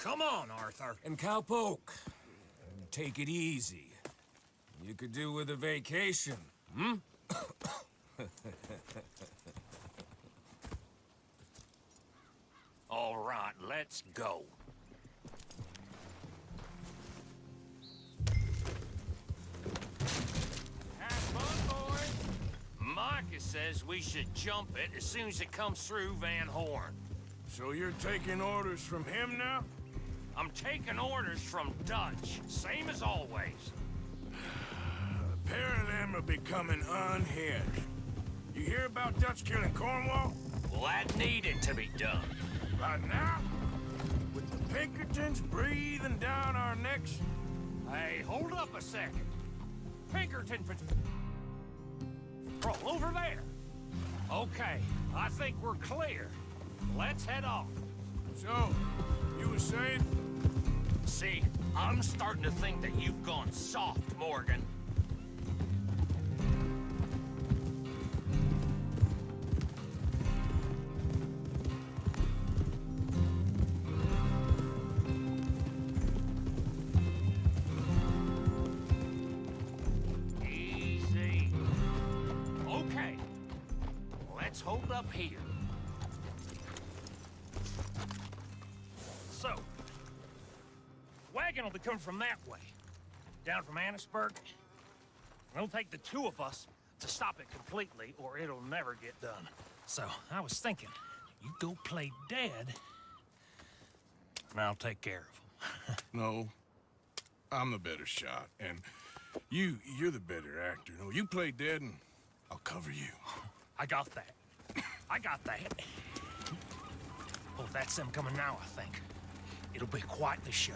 Come on, Arthur. And Cowpoke, take it easy. You could do with a vacation, hmm? All right, let's go. Have fun, boys. Micah says we should jump it as soon as it comes through Van Horn. So you're taking orders from him now? I'm taking orders from Dutch, same as always. A pair of them are becoming unhinged. You hear about Dutch killing Cornwall? Well, that needed to be done. Right now? With the Pinkertons breathing down our necks? Hey, hold up a second. Pinkerton patrol over there. Okay, I think we're clear. Let's head off. So, you were saying? See, I'm starting to think that you've gone soft, Morgan. Easy. Okay. Let's hold up here. So, wagon will be coming from that way, down from Annesburg. It'll take the two of us to stop it completely, or it'll never get done. So, I was thinking, you go play dead, and I'll take care of him. No. I'm the better shot, and you're the better actor. No, you play dead and I'll cover you. I got that. I got that. Oh, that's them coming now, I think. It'll be quite the show.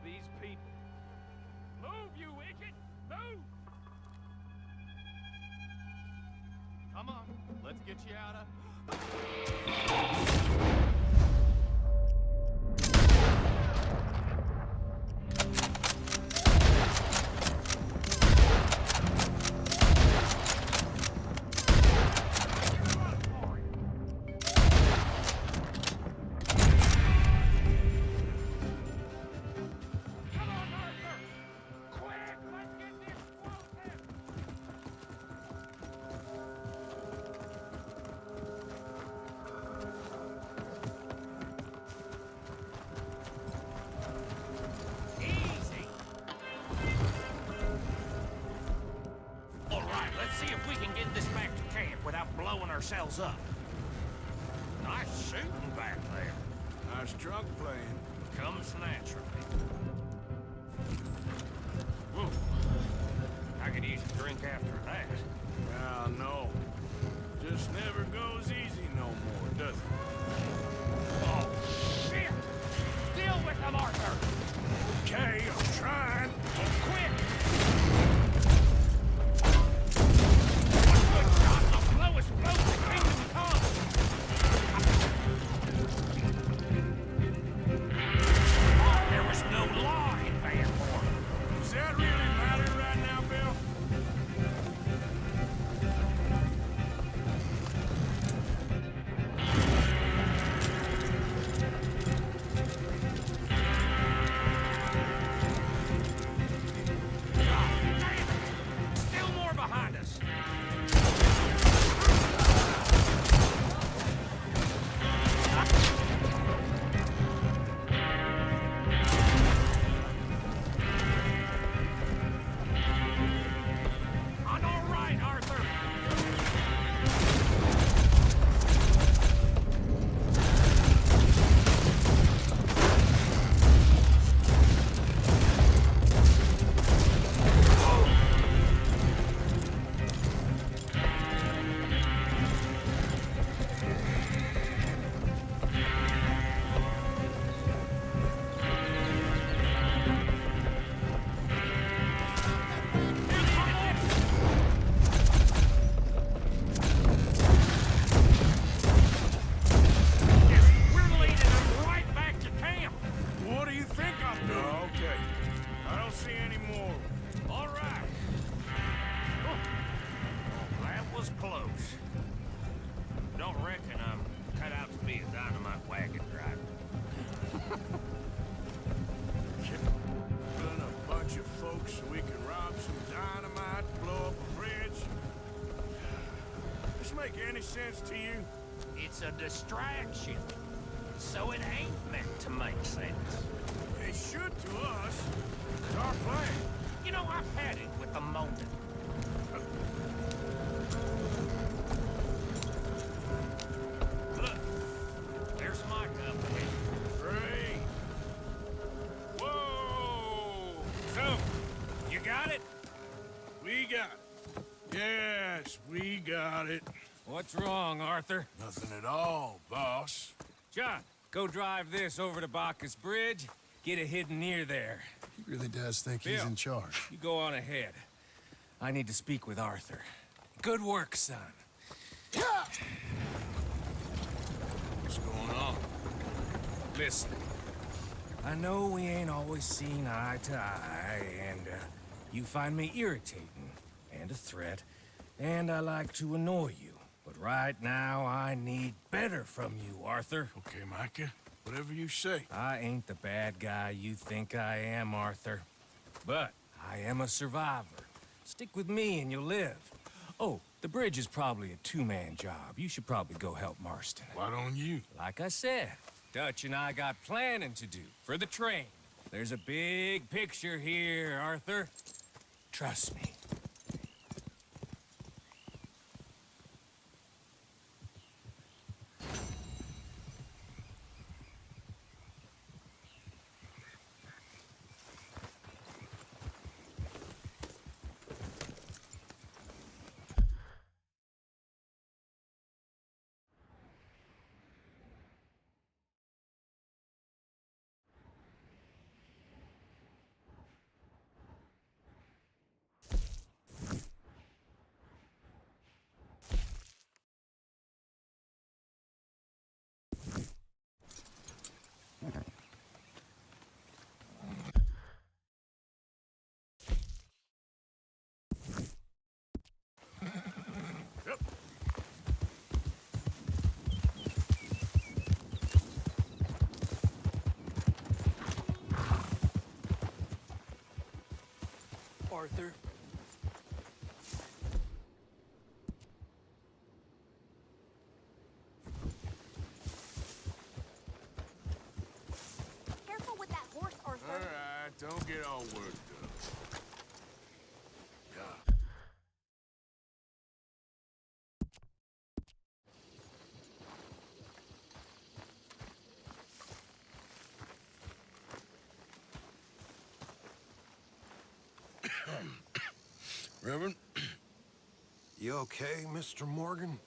These people. Move, you idiot! Move! Come on, let's get you out of... Blowing ourselves up. Nice shooting back there. Nice drunk playing. Comes naturally. Whoa. I could use a drink after that. Well, no. Just never goes easy no more, does it? Oh, shit! Deal with them, Arthur! Okay, I'm trying. Oh, quick! sense to you? It's a distraction. So it ain't meant to make sense. It should to us. It's our plan. You know, I've had it with the moment. Look, there's my company. Great. Whoa! So, you got it? We got it. Yes, we got it. What's wrong, Arthur? Nothing at all, boss. John, go drive this over to Bacchus Bridge. Get it hidden near there. He really does think he's Bill. in charge. You go on ahead. I need to speak with Arthur. Good work, son. What's going on? Listen, I know we ain't always seen eye to eye, and you find me irritating and a threat, and I like to annoy you. But right now, I need better from you, Arthur. Okay, Micah. Whatever you say. I ain't the bad guy you think I am, Arthur. But I am a survivor. Stick with me and you'll live. Oh, the bridge is probably a two-man job. You should probably go help Marston. Why don't you? Like I said, Dutch and I got planning to do for the train. There's a big picture here, Arthur. Trust me. Arthur. Careful with that horse, Arthur. All right, don't get all worked up. Reverend, You okay, Mr. Morgan?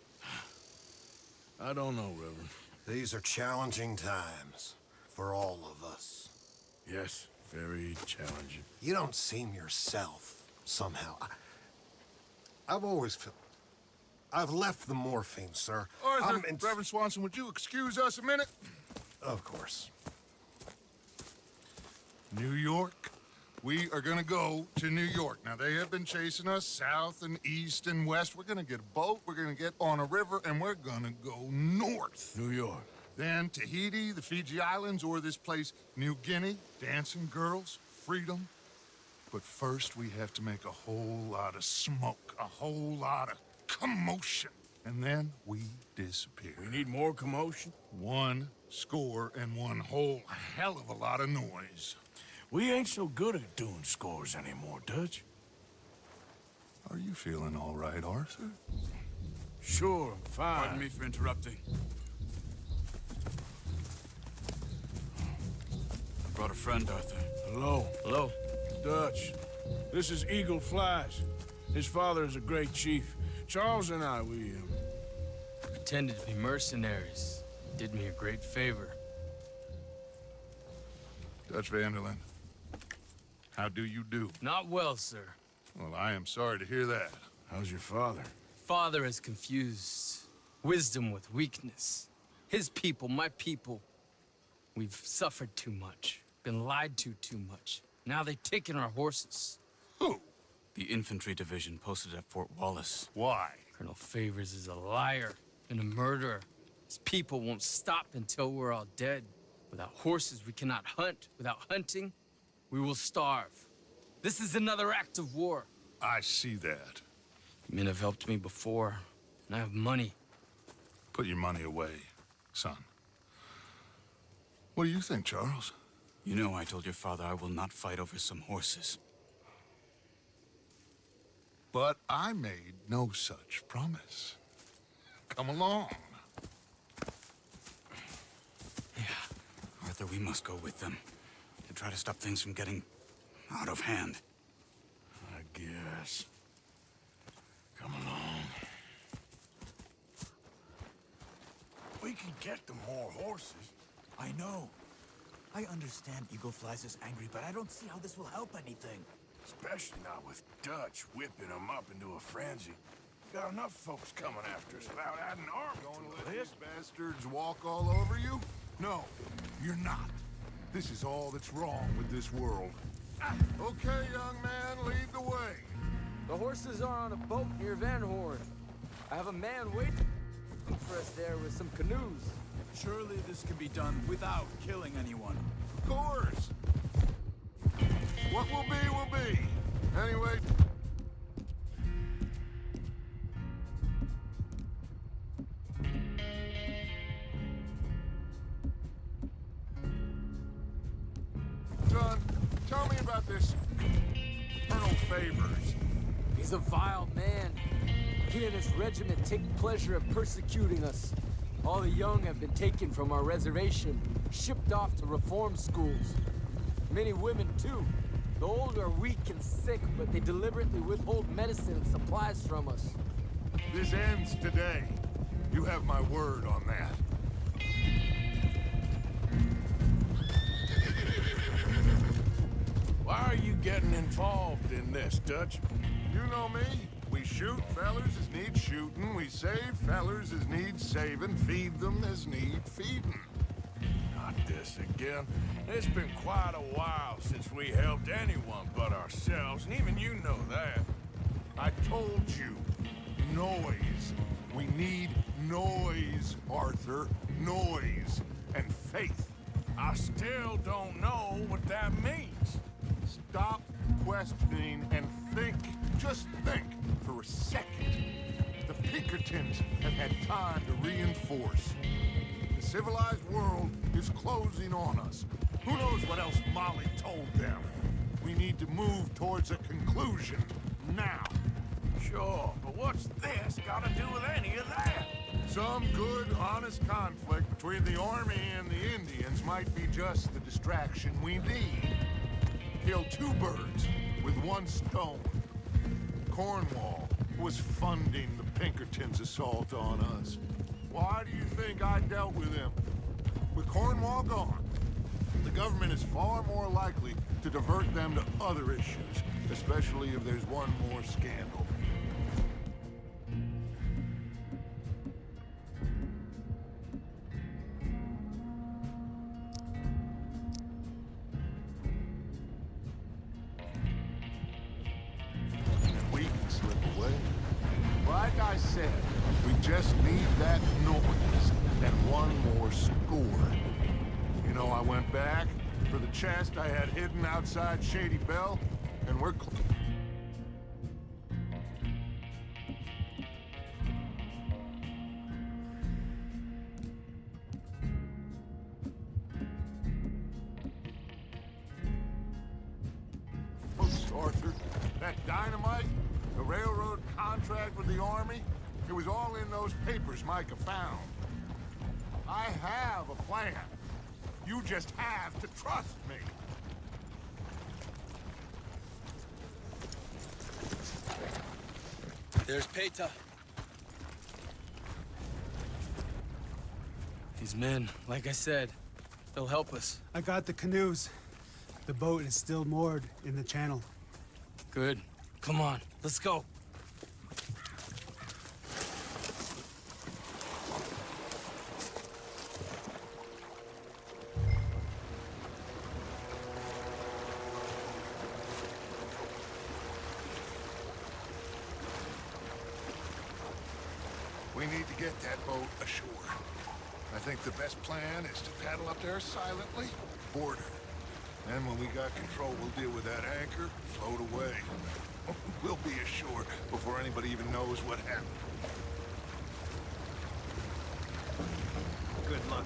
I don't know, Reverend. These are challenging times for all of us. Yes, very challenging. You don't seem yourself, somehow. I've always felt... I've left the morphine, sir. Arthur, Reverend Swanson, would you excuse us a minute? Of course. New York. We are gonna go to New York. Now, they have been chasing us south and east and west. We're gonna get a boat, we're gonna get on a river, and we're gonna go north. New York. Then Tahiti, the Fiji Islands, or this place, New Guinea, dancing girls, freedom. But first, we have to make a whole lot of smoke, a whole lot of commotion. And then we disappear. We need more commotion. 1 score and one whole hell of a lot of noise. We ain't so good at doing scores anymore, Dutch. Are you feeling all right, Arthur? Sure, I'm fine. Pardon me for interrupting. I brought a friend, Arthur. Hello. Hello. Dutch. This is Eagle Flies. His father is a great chief. Charles and I, we Pretended to be mercenaries. Did me a great favor. Dutch Vanderlyn, how do you do? Not well, sir. Well, I am sorry to hear that. How's your father? Father has confused wisdom with weakness. His people, my people. We've suffered too much. Been lied to too much. Now they've taken our horses. Who? The infantry division posted at Fort Wallace. Why? Colonel Favors is a liar and a murderer. His people won't stop until we're all dead. Without horses, we cannot hunt. Without hunting, we will starve. This is another act of war. I see that. Men have helped me before, and I have money. Put your money away, son. What do you think, Charles? You know I told your father I will not fight over some horses. But I made no such promise. Come along. Yeah, Arthur, we must go with them to try to stop things from getting out of hand. I guess. Come along. We can get them more horses. I know. I understand Eagle Flies is angry, but I don't see how this will help anything. Especially not with Dutch whipping them up into a frenzy. Got enough folks coming after us without adding arms to the list. Bastards walk all over you? No, you're not. This is all that's wrong with this world. Okay, young man, lead the way. The horses are on a boat near Van Horn. I have a man waiting for us there with some canoes. Surely this can be done without killing anyone. Of course. What will be. Anyway... Son, tell me about this Colonel Favors. He's a vile man. He and his regiment take pleasure in persecuting us. All the young have been taken from our reservation, shipped off to reform schools. Many women, too. The old are weak and sick, but they deliberately withhold medicine and supplies from us. This ends today. You have my word on that. Why are you getting involved in this, Dutch? You know me. We shoot fellers as need shooting. We save fellers as need saving. Feed them as need feeding. Not this again. It's been quite a while since we helped anyone but ourselves, and even you know that. I told you. Noise. We need noise, Arthur. Noise. And faith. I still don't know what that means. Stop questioning and think. Just think for a second. The Pinkertons have had time to reinforce. The civilized world is closing on us. Who knows what else Molly told them? We need to move towards a conclusion now. Sure, but what's this got to do with any of that? Some good, honest conflict between the army and the Indians might be just the distraction we need. Kill two birds with one stone. Cornwall was funding the Pinkertons' assault on us. Why do you think I dealt with him? With Cornwall gone, the government is far more likely to divert them to other issues, especially if there's one more scandal. Like I said, we just need that noise and one more score. You know, I went back for the chest I had hidden outside Shady Bell, and we're Arthur, that dynamite, the railroad contract with the army, it was all in those papers Micah found. I have a plan. You just have to trust me. There's Peta. These men, like I said, they'll help us. I got the canoes. The boat is still moored in the channel. Good. Come on, let's go. We need to get that boat ashore. I think the best plan is to paddle up there silently, board her. Then when we got control, we'll deal with that anchor, float away. We'll be ashore before anybody even knows what happened. good luck.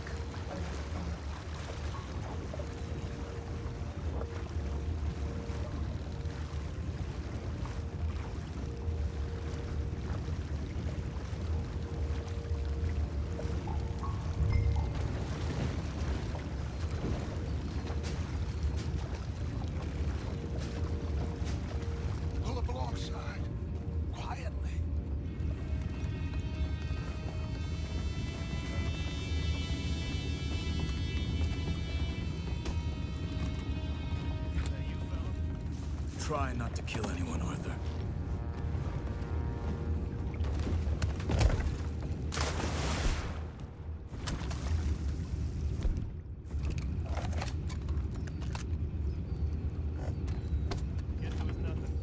Pull up alongside. Quietly. Try not to kill anyone, Arthur. Get to his nothing.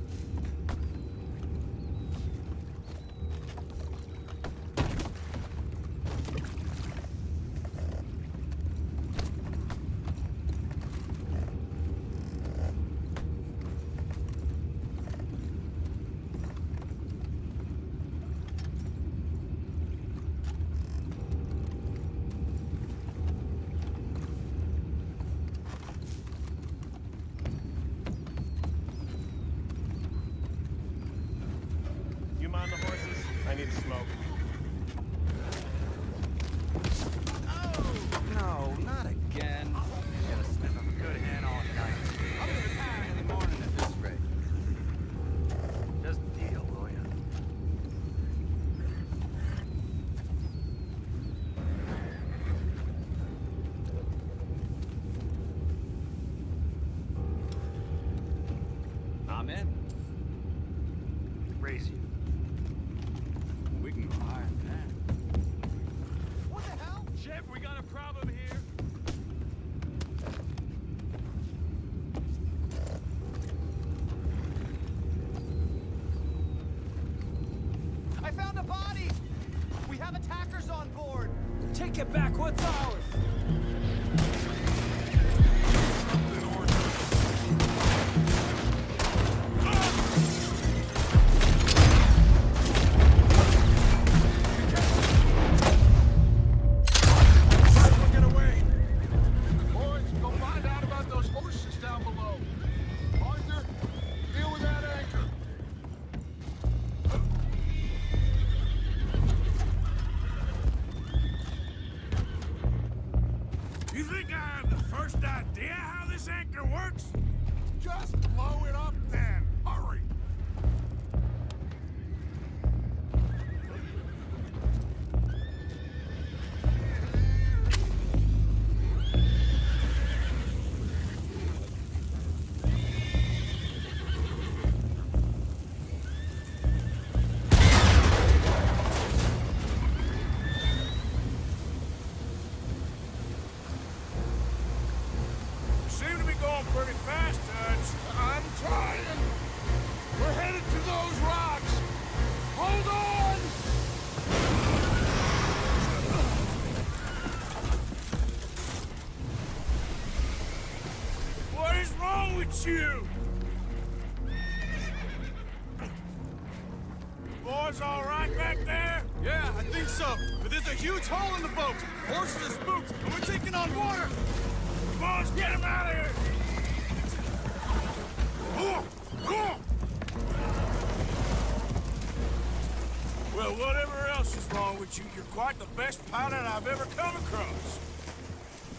You mind the horses? I need to smoke. No, not again. Gotta sniff up a good hand all night. I'll be retiring in the morning at this rate. Just deal, will ya? I'm in. Raise you. We can go higher than that. What the hell? Sheriff, we got a problem here. I found a body! We have attackers on board! Take it back. What's ours? Get away! Boys, go find out about those horses down below. Arthur, deal with that anchor. You think I have the first idea how this anchor works? Just blow it up then. Hurry! Seem to be going pretty fast, Dutch. I'm trying. We're headed to those rocks. Hold on! What is wrong with you? Boys all right back there? Yeah, I think so. But there's a huge hole in the boat. Horses are spooked, and we're taking on water. Boys, get him out of here! Well, whatever else is wrong with you, you're quite the best pilot I've ever come across.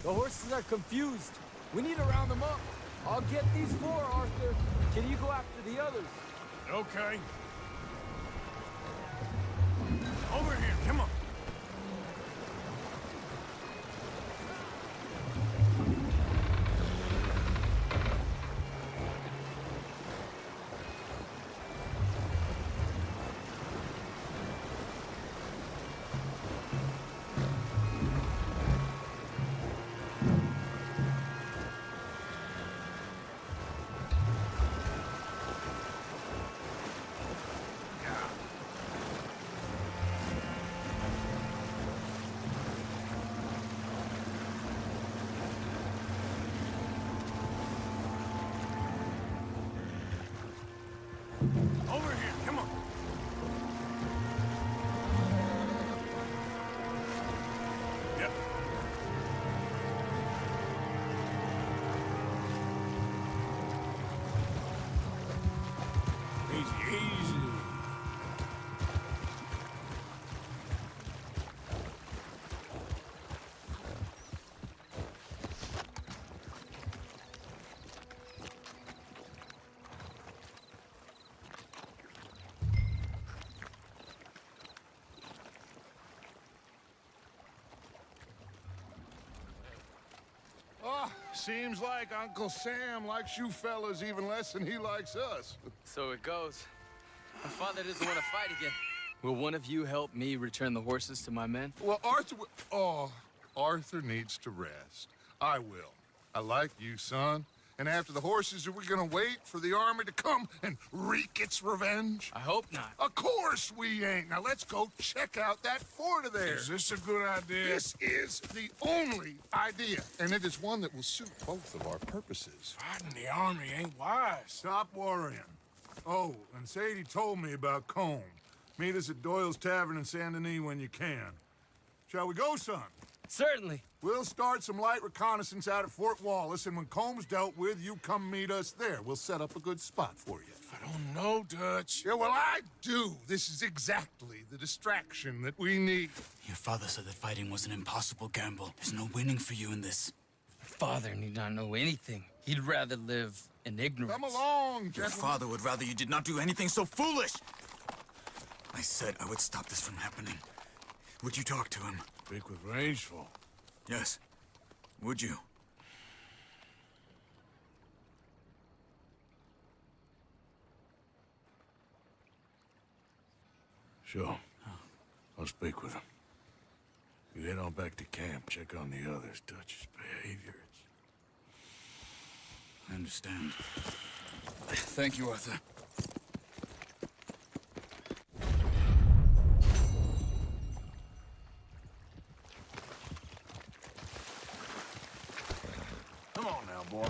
The horses are confused. We need to round them up. I'll get these four, Arthur. Can you go after the others? Okay. Over here, come on. Over here, come on. Yep. Seems like Uncle Sam likes you fellas even less than he likes us. So it goes. My father doesn't want to fight again. Will one of you help me return the horses to my men? Well, Arthur... Oh, Arthur needs to rest. I will. I like you, son. And after the horses, are we gonna wait for the army to come and wreak its revenge? I hope not. Of course we ain't. Now let's go check out that fort of theirs. Is this a good idea? This is the only idea, and it is one that will suit both of our purposes. Fighting the army ain't wise. Stop worrying. Oh, and Sadie told me about Combe. Meet us at Doyle's Tavern in Saint Denis when you can. Shall we go, son? Certainly. We'll start some light reconnaissance out at Fort Wallace, and when Combs dealt with, you come meet us there. We'll set up a good spot for you. I don't know, Dutch. Yeah, well, I do. This is exactly the distraction that we need. Your father said that fighting was an impossible gamble. There's no winning for you in this. Father need not know anything. He'd rather live in ignorance. Come along, Your gentlemen. father would rather you did not do anything so foolish. I said I would stop this from happening. Would you talk to him? Speak with Rangeful. Yes. Would you? Sure. I'll speak with him. You head on back to camp, check on the others. Dutch's behavior, I understand. Thank you, Arthur. Come on now, boy.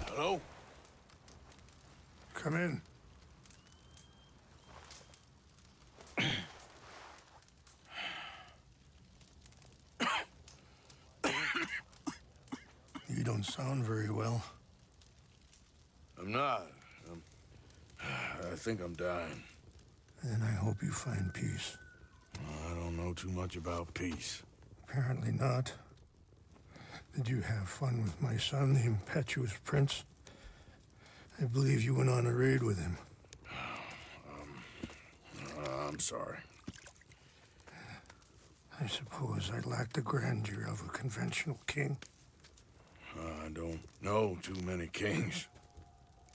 Hello? Come in. You don't sound very well. I'm not. I think I'm dying. Then I hope you find peace. I don't know too much about peace. Apparently not. Did you have fun with my son, the impetuous prince? I believe you went on a raid with him. I'm sorry. I suppose I lack the grandeur of a conventional king. I don't know too many kings.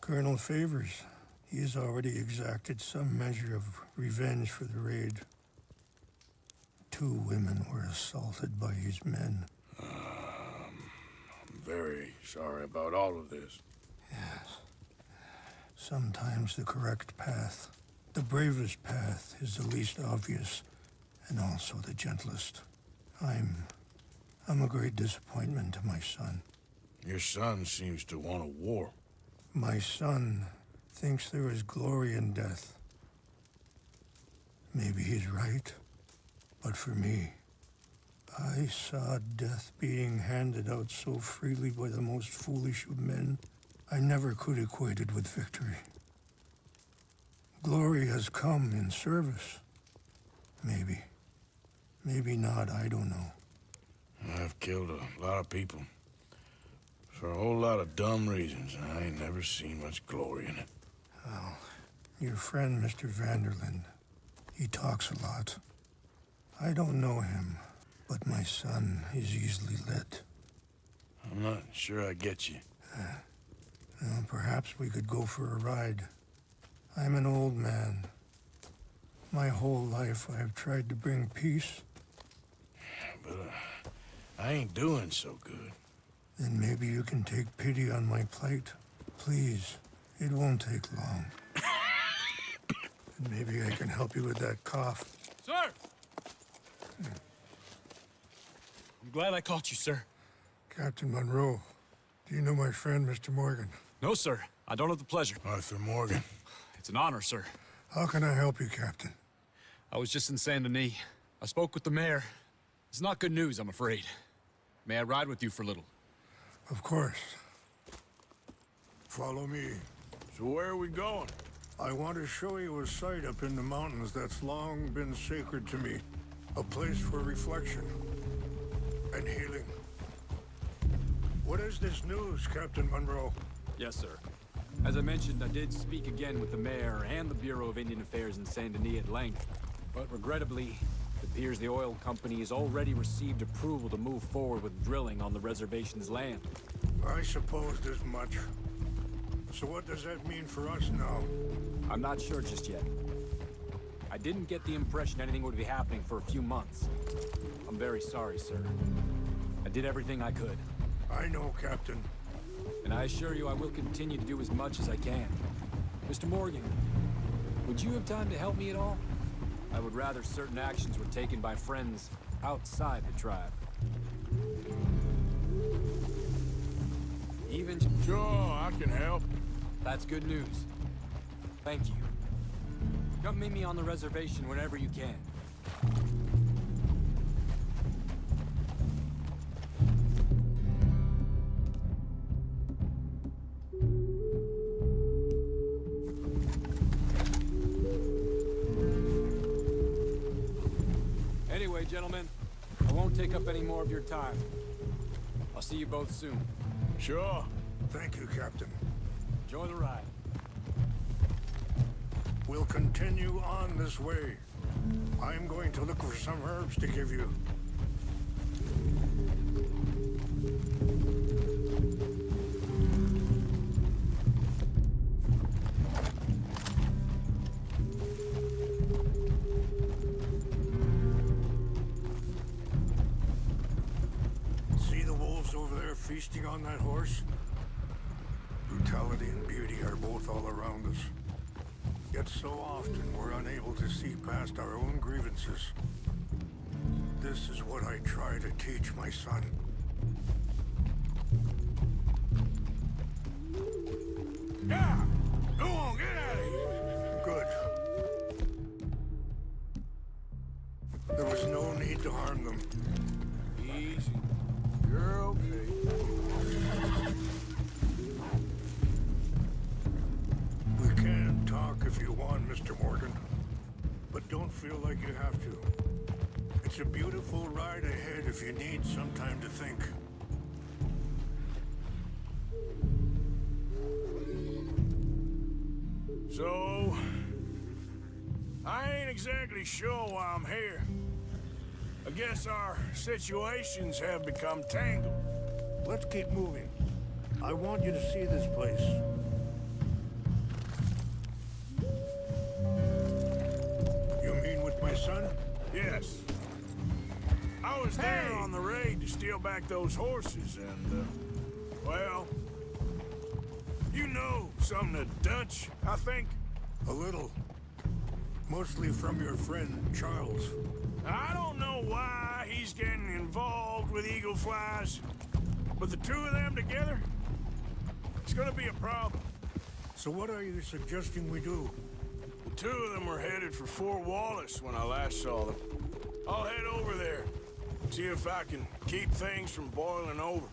Colonel Favors, he has already exacted some measure of revenge for the raid. 2 women were assaulted by his men. I'm very sorry about all of this. Yes. Sometimes the correct path, the bravest path, is the least obvious, and also the gentlest. I'm a great disappointment to my son. Your son seems to want a war. My son thinks there is glory in death. Maybe he's right, but for me, I saw death being handed out so freely by the most foolish of men, I never could equate it with victory. Glory has come in service. Maybe. Maybe not, I don't know. I've killed a lot of people. For a whole lot of dumb reasons, and I ain't never seen much glory in it. Well, your friend, Mr. Vanderlyn, he talks a lot. I don't know him, but my son is easily led. I'm not sure I get you. Well, perhaps we could go for a ride. I'm an old man. My whole life I have tried to bring peace. But I ain't doing so good. Then maybe you can take pity on my plight. Please, it won't take long. And maybe I can help you with that cough. Sir! I'm glad I caught you, sir. Captain Monroe, do you know my friend, Mr. Morgan? No, sir. I don't have the pleasure. Arthur Morgan. It's an honor, sir. How can I help you, Captain? I was just in Saint Denis. I spoke with the mayor. It's not good news, I'm afraid. May I ride with you for a little? Of course. Follow me. So where are we going? I want to show you a site up in the mountains that's long been sacred to me. A place for reflection and healing. What is this news, Captain Monroe? Yes, sir. As I mentioned, I did speak again with the mayor and the Bureau of Indian Affairs in Saint Denis at length. But regrettably, it appears the oil company has already received approval to move forward with drilling on the reservation's land. I supposed as much. So what does that mean for us now? I'm not sure just yet. I didn't get the impression anything would be happening for a few months. I'm very sorry, sir. I did everything I could. I know, Captain. And I assure you I will continue to do as much as I can. Mr. Morgan, would you have time to help me at all? I would rather certain actions were taken by friends outside the tribe. Even... Sure, I can help. That's good news. Thank you. Come meet me on the reservation whenever you can. Anyway, gentlemen, I won't take up any more of your time. I'll see you both soon. Sure. Thank you, Captain. Enjoy the ride. We'll continue on this way. I'm going to look for some herbs to give you. See the wolves over there feasting on that horse? Brutality and beauty are both all around us. Yet so often we're unable to see past our own grievances. This is what I try to teach my son. Yeah! Go on, get out of here! Good. There was no need to harm them. Easy. You're okay. We can talk if you want, Mr. Morgan. But don't feel like you have to. It's a beautiful ride ahead if you need some time to think. So, I ain't exactly sure why I'm here. I guess our situations have become tangled. Let's keep moving. I want you to see this place. You mean with my son? Yes. I was there on the raid to steal back those horses and, well... You know something of Dutch, I think? A little. Mostly from your friend, Charles. I don't know why he's getting involved with eagle flies, but the two of them together, it's gonna be a problem. So what are you suggesting we do? The two of them were headed for Fort Wallace when I last saw them. I'll head over there, see if I can keep things from boiling over.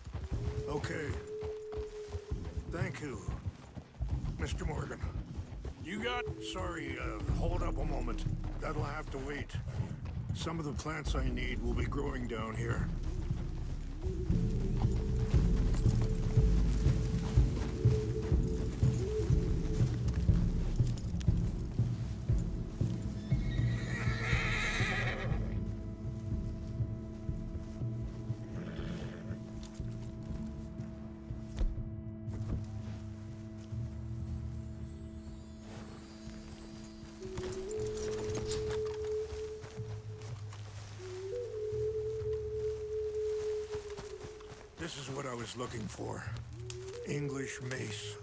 Okay. Thank you, Mr. Morgan. You got... Sorry, hold up a moment. That'll have to wait. Some of the plants I need will be growing down here. This is what I was looking for. English mace.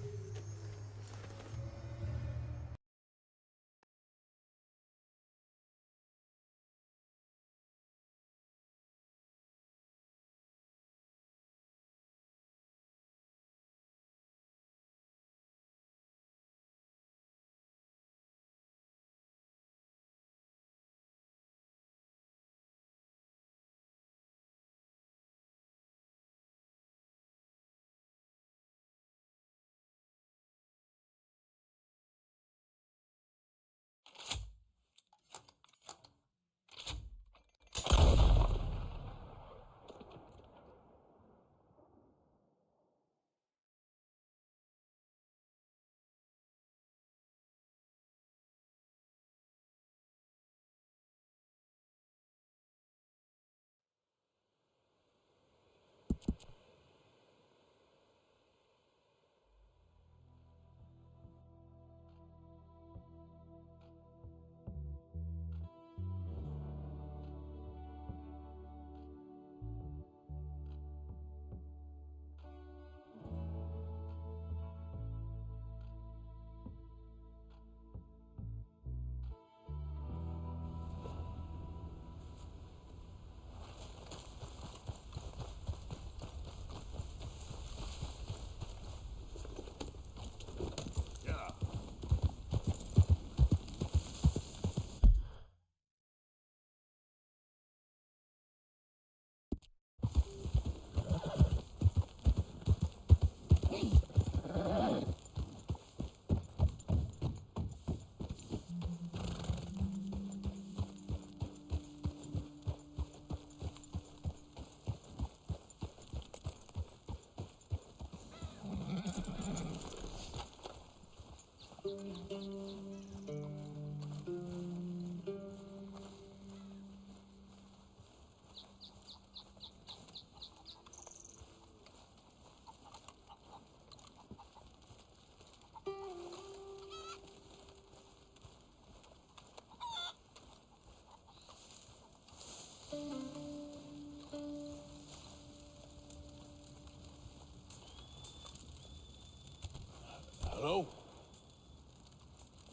Hello?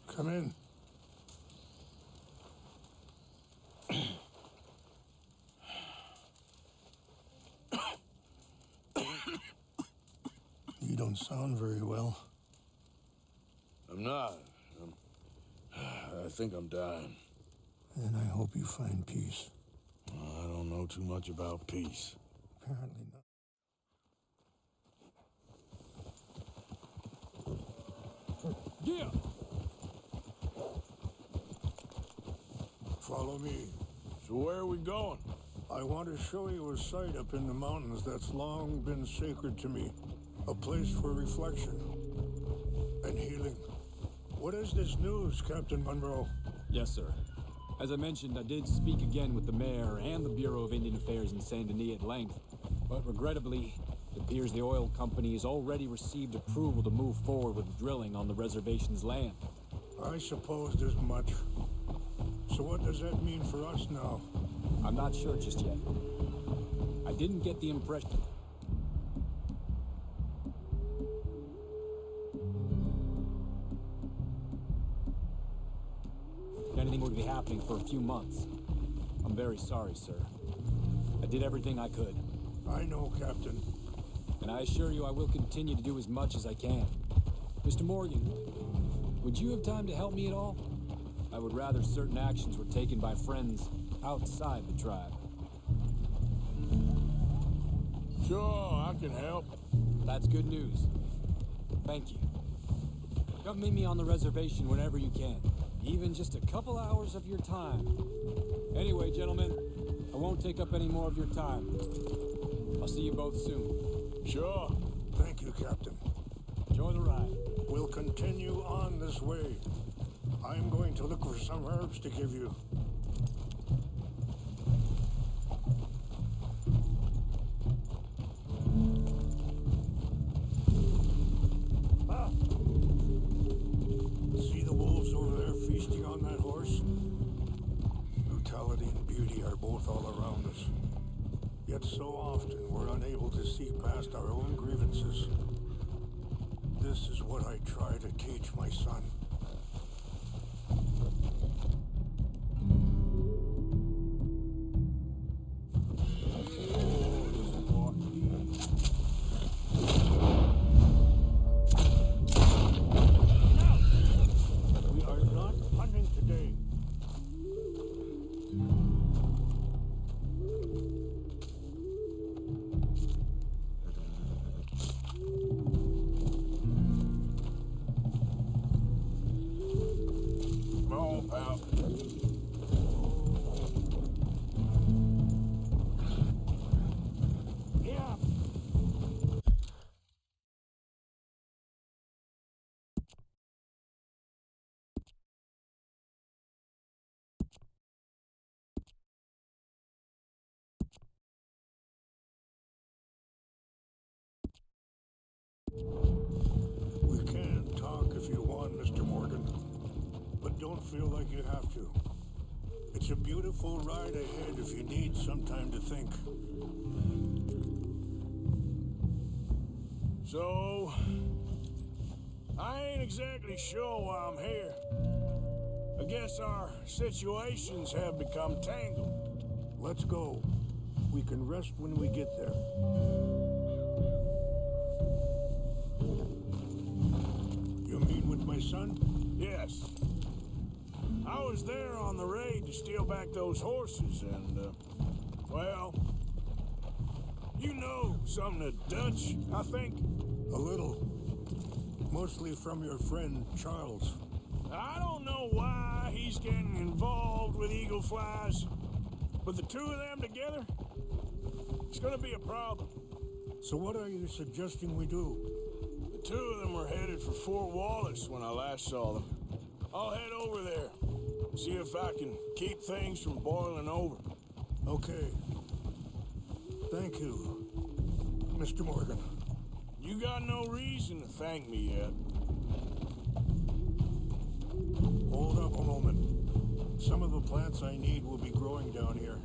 Come in. You don't sound very well. I'm not. I think I'm dying. Then I hope you find peace. I don't know too much about peace. Apparently not. Yeah. Follow me. So where are we going? I want to show you a site up in the mountains that's long been sacred to me. A place for reflection and healing. What is this news, Captain Monroe? Yes, sir. As I mentioned, I did speak again with the mayor and the Bureau of Indian Affairs in Saint Denis at length, but regrettably, it appears the oil company has already received approval to move forward with drilling on the reservation's land. I supposed as much. So what does that mean for us now? I'm not sure just yet. I didn't get the impression... anything would be happening for a few months. I'm very sorry, sir. I did everything I could. I know, Captain. And I assure you I will continue to do as much as I can. Mr. Morgan, would you have time to help me at all? I would rather certain actions were taken by friends outside the tribe. Sure, I can help. That's good news. Thank you. Come meet me on the reservation whenever you can. Even just a couple hours of your time. Anyway, gentlemen, I won't take up any more of your time. I'll see you both soon. Sure. Thank you, Captain. Enjoy the ride. We'll continue on this way. I'm going to look for some herbs to give you. Ah! See the wolves over there feasting on that horse? Brutality and beauty are both all around us. Yet so often we're unable to see past our own grievances. This is what I try to teach my son. We are not hunting today. Come on, pal. Yeah. We can talk if you want, Mr. Morgan, but don't feel like you have to. It's a beautiful ride ahead if you need some time to think. So, I ain't exactly sure why I'm here. I guess our situations have become tangled. Let's go. We can rest when we get there. You mean with my son? Yes. I was there on the raid to steal back those horses and, well, you know some of the Dutch, I think. A little. Mostly from your friend, Charles. I don't know why he's getting involved with eagle flies, but the two of them together, it's gonna be a problem. So what are you suggesting we do? The two of them were headed for Fort Wallace when I last saw them. I'll head over there, see if I can keep things from boiling over. Okay. Thank you, Mr. Morgan. You got no reason to thank me yet. Hold up a moment. Some of the plants I need will be growing down here.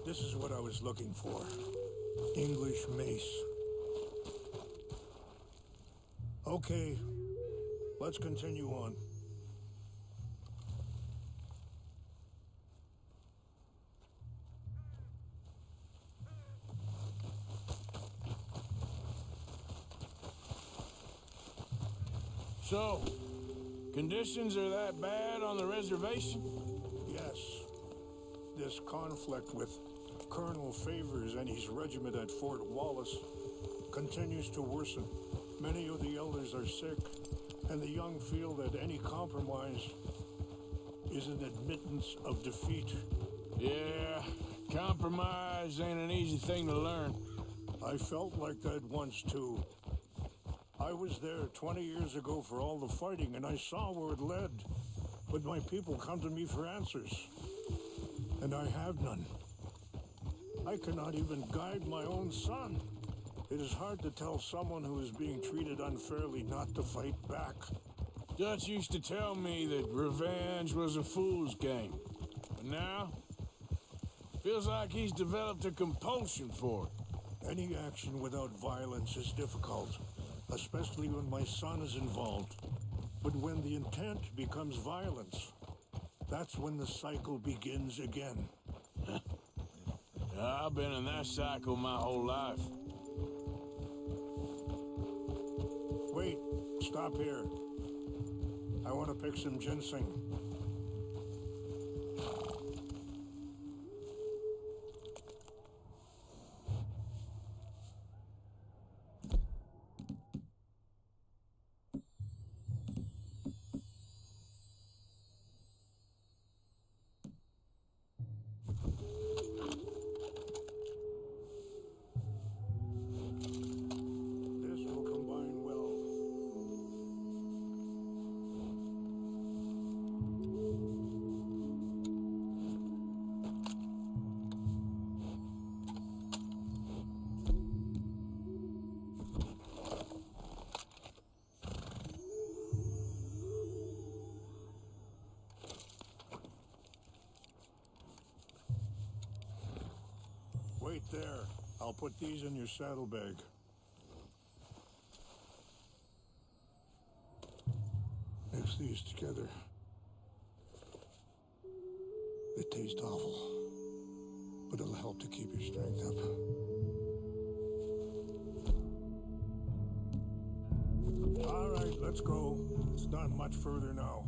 This is what I was looking for. English mace. Okay, let's continue on. So, conditions are that bad on the reservation? Yes. This conflict with Colonel Favors and his regiment at Fort Wallace continues to worsen. Many of the elders are sick, and the young feel that any compromise is an admittance of defeat. Yeah, compromise ain't an easy thing to learn. I felt like that once, too. I was there 20 years ago for all the fighting, and I saw where it led. But my people come to me for answers, and I have none. I cannot even guide my own son. It is hard to tell someone who is being treated unfairly not to fight back. Dutch used to tell me that revenge was a fool's game. But now, feels like he's developed a compulsion for it. Any action without violence is difficult, especially when my son is involved. But when the intent becomes violence, that's when the cycle begins again. I've been in that cycle my whole life. Wait, stop here. I want to pick some ginseng. Wait there. I'll put these in your saddlebag. Mix these together. They taste awful, but it'll help to keep your strength up. All right, let's go. It's not much further now.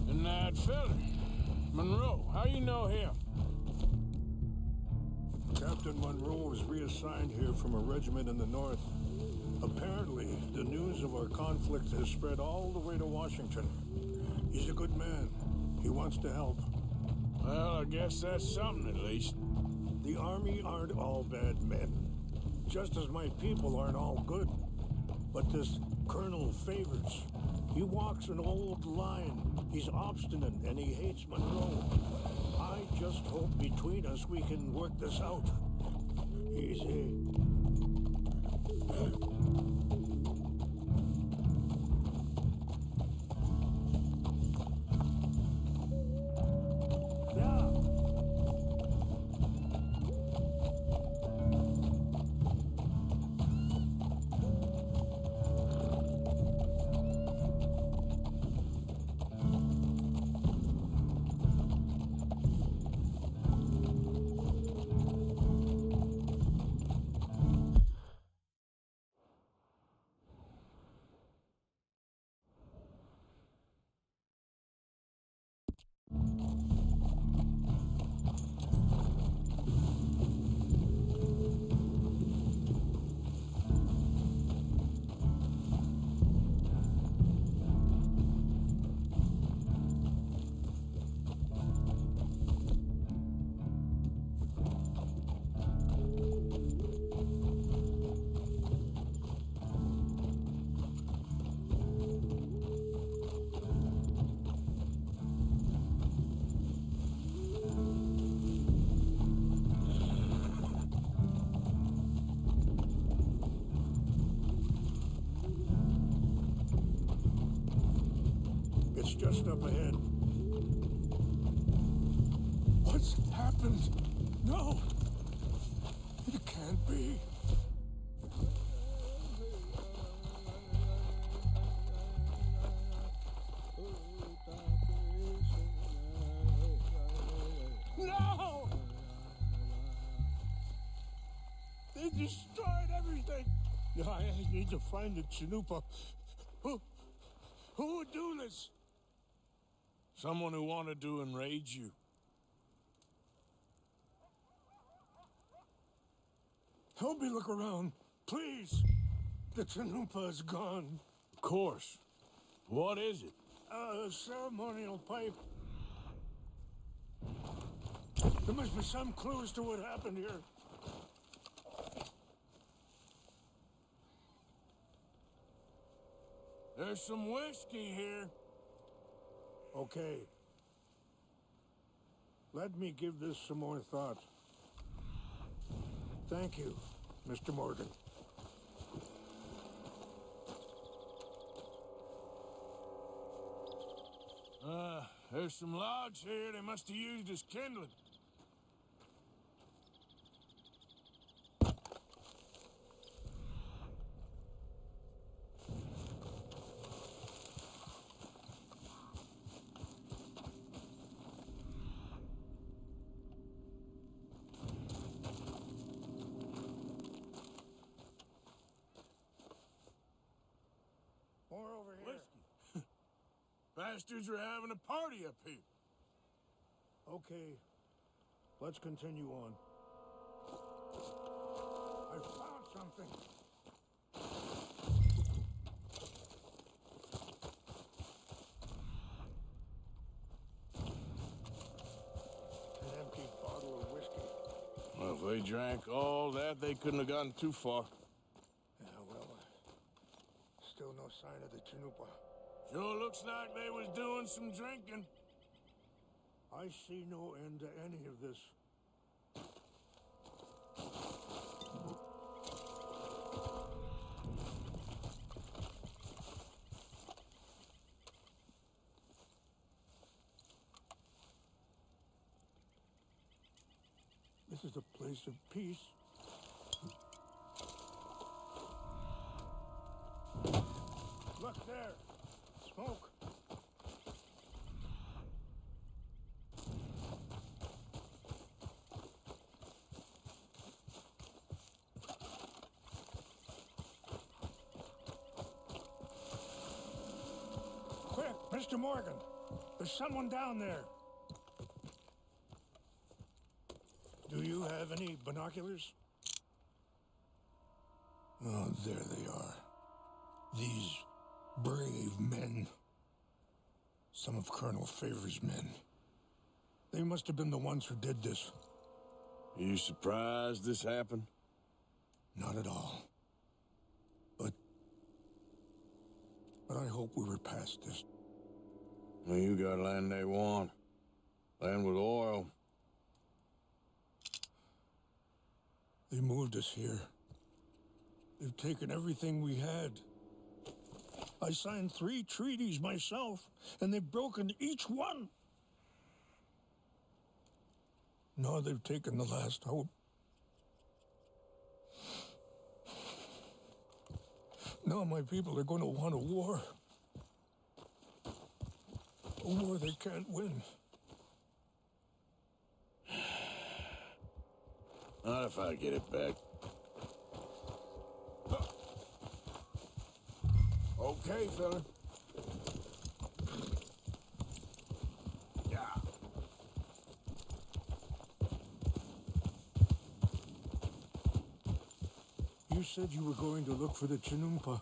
And that fella, Monroe, how you know him? Captain Monroe was reassigned here from a regiment in the north. Apparently, the news of our conflict has spread all the way to Washington. He's a good man. He wants to help. Well, I guess that's something at least. The army aren't all bad men. Just as my people aren't all good. But this Colonel Favors, he walks an old line. He's obstinate and he hates Monroe. I just hope between us we can work this out. Easy. just up ahead. What's happened? No! It can't be. No! They destroyed everything! I need to find the Chanupa. Who would do this? Someone who wanted to enrage you. Help me look around, please. The Chanupa is gone. Of course. What is it? A ceremonial pipe. There must be some clues to what happened here. There's some whiskey here. Okay. Let me give this some more thought. Thank you, Mr. Morgan. There's some logs here they must have used as kindling. More over here. Whiskey. Bastards are having a party up here. Okay, let's continue on. I found something. An empty bottle of whiskey. Well, if they drank all that, they couldn't have gotten too far. Yeah, well, still no sign of the Chanupa. Sure looks like they was doing some drinking. I see no end to any of this. This is a place of peace. Look there. Smoke. Quick, Mr. Morgan. There's someone down there. Do you have any binoculars? Oh, there they are. These brave men. Some of Colonel Favor's men. They must have been the ones who did this. Are you surprised this happened? Not at all. But I hope we were past this. Well, you got land they want. Land with oil. They moved us here. They've taken everything we had. I signed 3 treaties myself, and they've broken each one. Now they've taken the last hope. Now my people are going to want a war. A war they can't win. Not if I get it back. Okay, fella. Yeah. You said you were going to look for the Chanupa.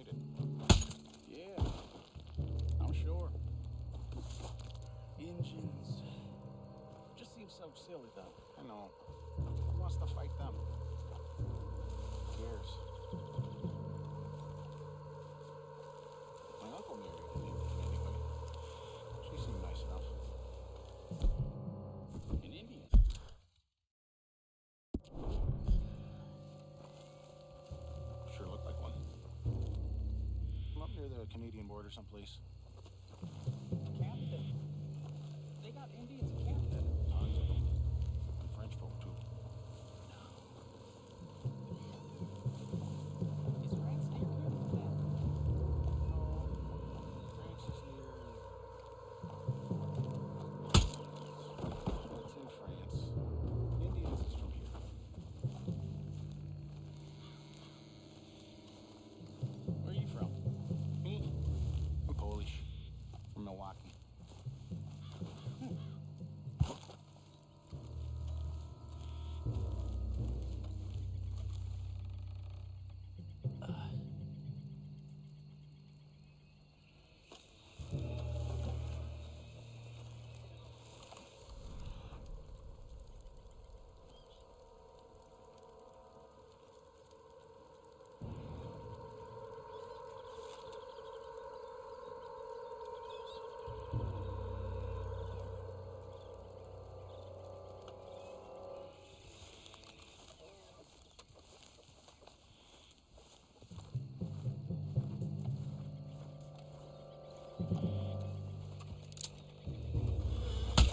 ain't it? Yeah, I'm sure. Engines. Just seems so silly, though. I know. Who wants to fight them? Who cares? My uncle married an Indian anyway. She seemed nice enough. An Indian? Sure looked like one. I'm up near the Canadian border someplace. Captain. They got Indians in Canada. Tons of them. And French folk, too. Is France near Canada? No. France is near... It's in France. Indians is from here. Where are you from? Me? I'm Polish. From Milwaukee.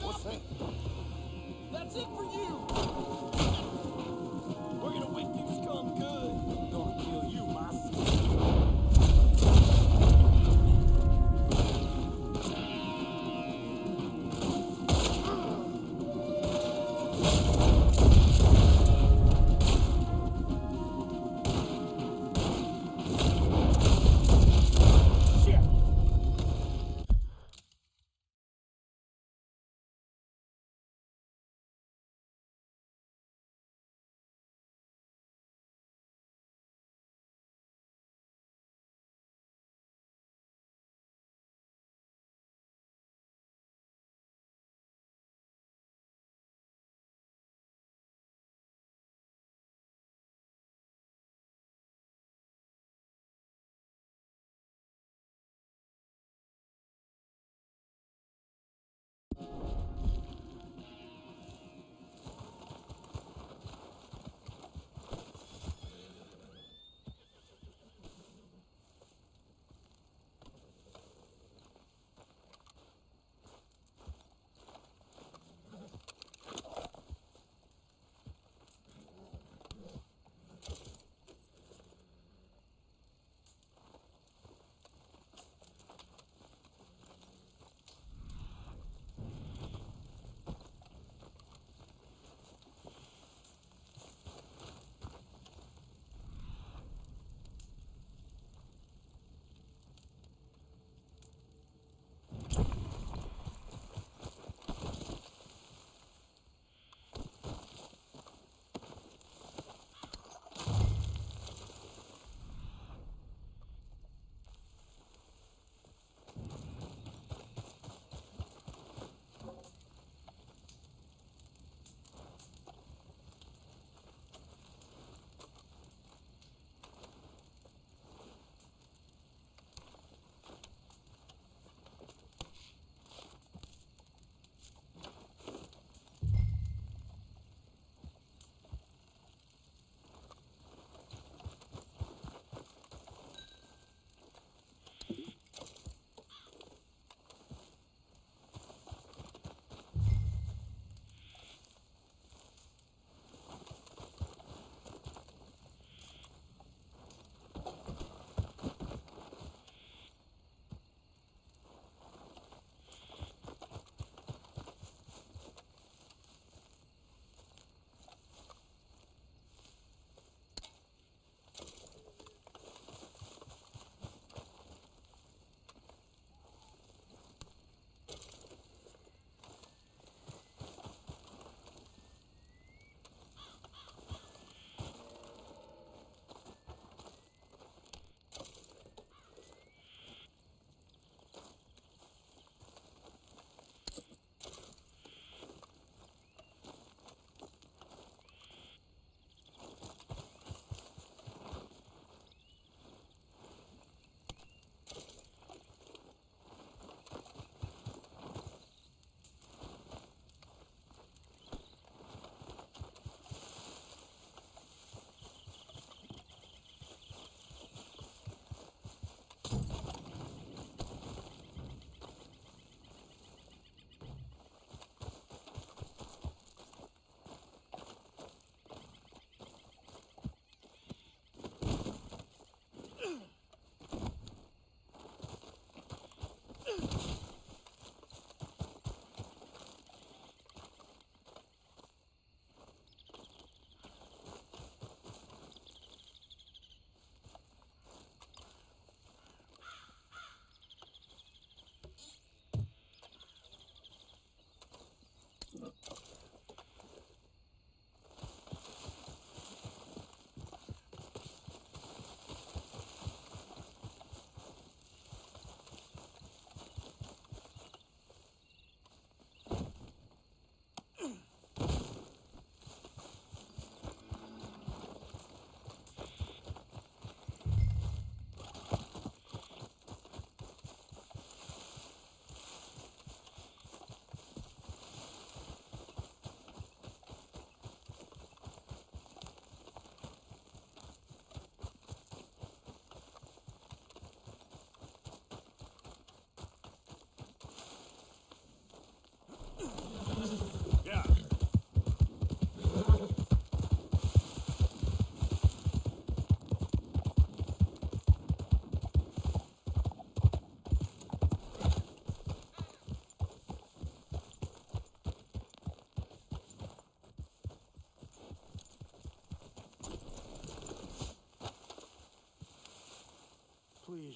What's that? That's it for you!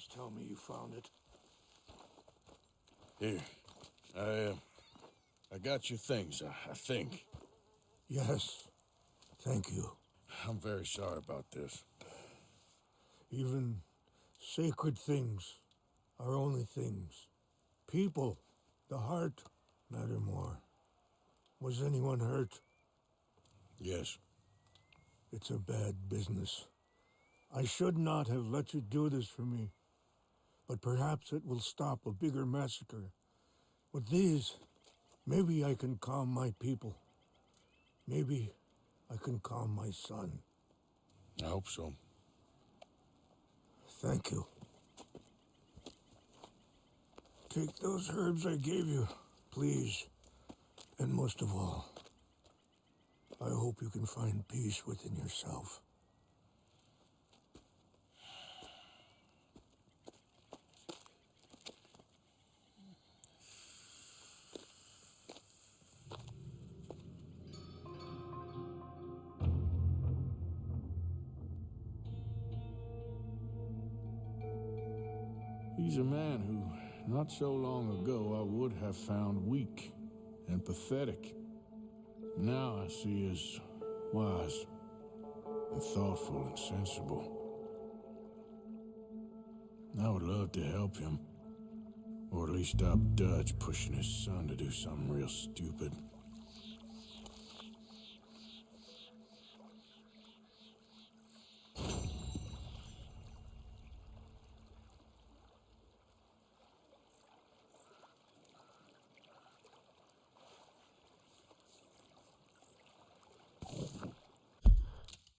Please tell me you found it. Here, I got your things, I think. Yes, thank you. I'm very sorry about this. Even sacred things are only things. People, the heart, matter more. Was anyone hurt? Yes. It's a bad business. I should not have let you do this for me. But perhaps it will stop a bigger massacre. With these, maybe I can calm my people. Maybe I can calm my son. I hope so. Thank you. Take those herbs I gave you, please. And most of all, I hope you can find peace within yourself. He's a man who, not so long ago, I would have found weak and pathetic. Now I see as wise and thoughtful and sensible. I would love to help him, or at least stop Dutch pushing his son to do something real stupid.